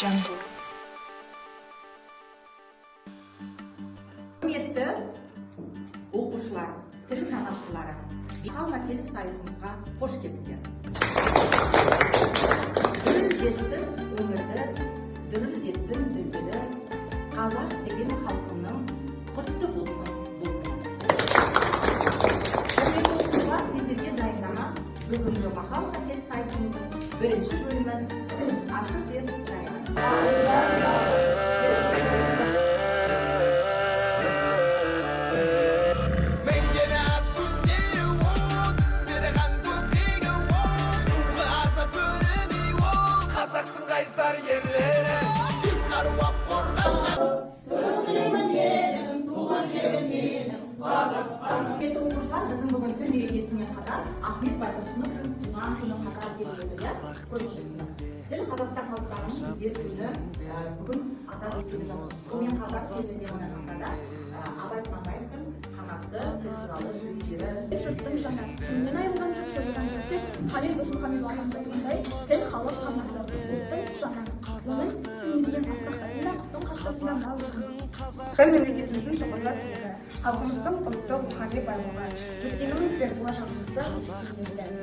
Jungle. Құрметті оқушылар, тіл жанашырлары, мәселе сайысымызға қош келдіңдер. Дүрілдетсін өмірді, дүрілдетсін дүлдүлі, қазақ деген халқының құтты болсын бұл күні. Құрметті оқушылар, сендерге дайындаған бүгінгі мақал мәселе сайысымыздың бірінші бөлімін ашу деп Kaysar yerlere biz karvap korkanlar. Құрметті оқушылар, біздің бүгін тіл мерекесіне қатар Ахмет Байтұрсынов туған күні қатар келіп өтілді. Тіл Қазақстан халықтарының егер күні бүгін атап өтіліп жатыр. Сонымен қатар келуде мына Абай Құнанбаевтың қанатты тіл туралы сөздері. Жұрттың жаңа күннен айырылған жоқ жұрттан жұртте Халел Досмұхамедов ағамыз айтқандай, тіл халық қазынасы, ұлттың жаңа. Оның дүниеден асқақтарында құттың қашқасында мынау өзіміз. Тіл мемлекетіміздің тұғырлы тірегі, халқымыздың ұлттық рухани байлығы, өткеніміз бен болашағымызды көрсетеді.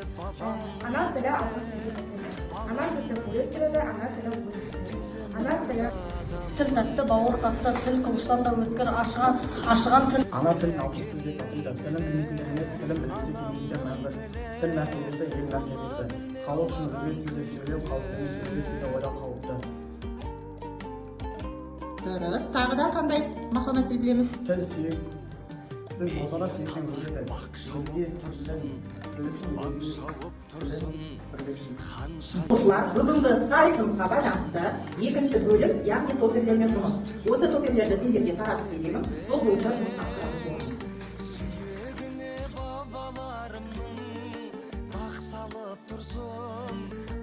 Ана тілі алғыс мемлекетінде. Ана сүті бөле сүреді, ана тілі бөле сүреді. Ана тілі тіл тәтті, бауыр қатты, тіл қылыштан да өткір, ашыған тіл. Ана тіл алғыс сөзге татымды. Тілін білмейтіндер емес, тілін білгісі келмейтіндер мәңгі. Тіл мәртебесі, ел мәртебесі. Халық үшін өзге тілде сөйлеу, халық емес өзге тілде ойлау қауіпті. Дұрыс. Тағы да қандай мақал мәтел білеміз? Тіл сүйек. Сіз болсана сүйектен көреді. Өзге тілін үшін Оқушылар, бүгінгі сайысымызға байланысты екінші бөлім, яғни топерлермен жұмыс. Осы топерлерді сендерге таратып береміз, сол бойынша жұмыс атқарып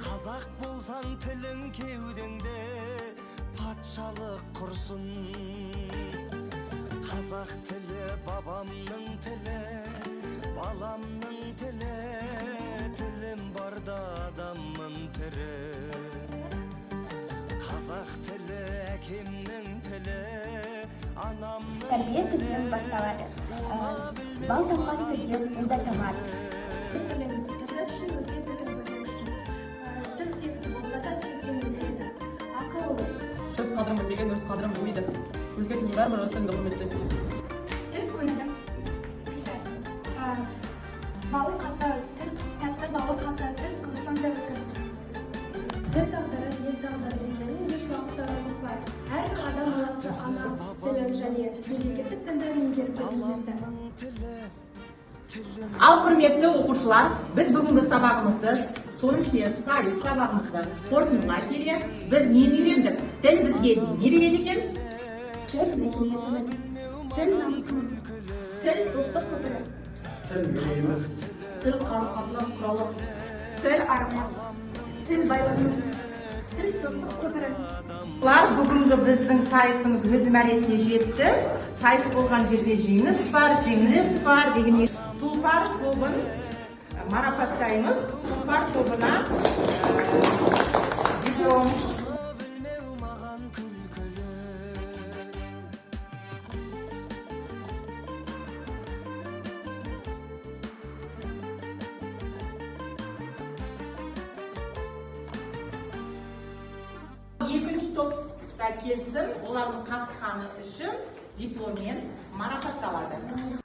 Қазақ болсаң тілің кеудеңде патшалық құрсын. Қазақ тілі бабамның тілі, баламның тілі, тілім барда адаммын тірі. Қазақ тілі әкемнің тілі, анамның. тәрбие тілден басталады. Бал тамған тілден уда тамады. Тіл үшін өзге тіл білу үшін. Тіл сүйексіз болса да сүйектен біледі. Ақыл ой. Сөз қадірін білмеген өз қадірін білмейді. Өзге тілдің бәрібір өздігін құрметті. Тіл көңілді. Бауыр қатты, тіл тәтті, бауыр қатты, тіл қылыштан да өткір. Тіл тағдыры, ел тағдыры және еш уақытта ұмытпай. Әрбір адам баласы ана тілін және мемлекеттік тілді меңгеріп біледі. Ал құрметті оқушылар, біз бүгінгі сабағымызды, соның ішінде сайыс сабағымызды қорытындылай келе, біз не үйрендік? Тіл бізге не береді екен? Тіл мәдениетіміз, тіл намысымыз, тіл достық көпірі, тіл мерейіміз. Тіл қарым-қатынас құралы. тіл арымыз, тіл байлығымыз, тіл достық көпірі. Бүгінгі біздің сайысымыз өз мәресіне жетті. Сайыс болған жерде жеңіс бар, жеңіліс бар деген тұлпар тобын марапаттаймыз. Тұлпар тобына диплом. Екінші топта келсін, олардың қатысқаны үшін дипломмен марапатталады.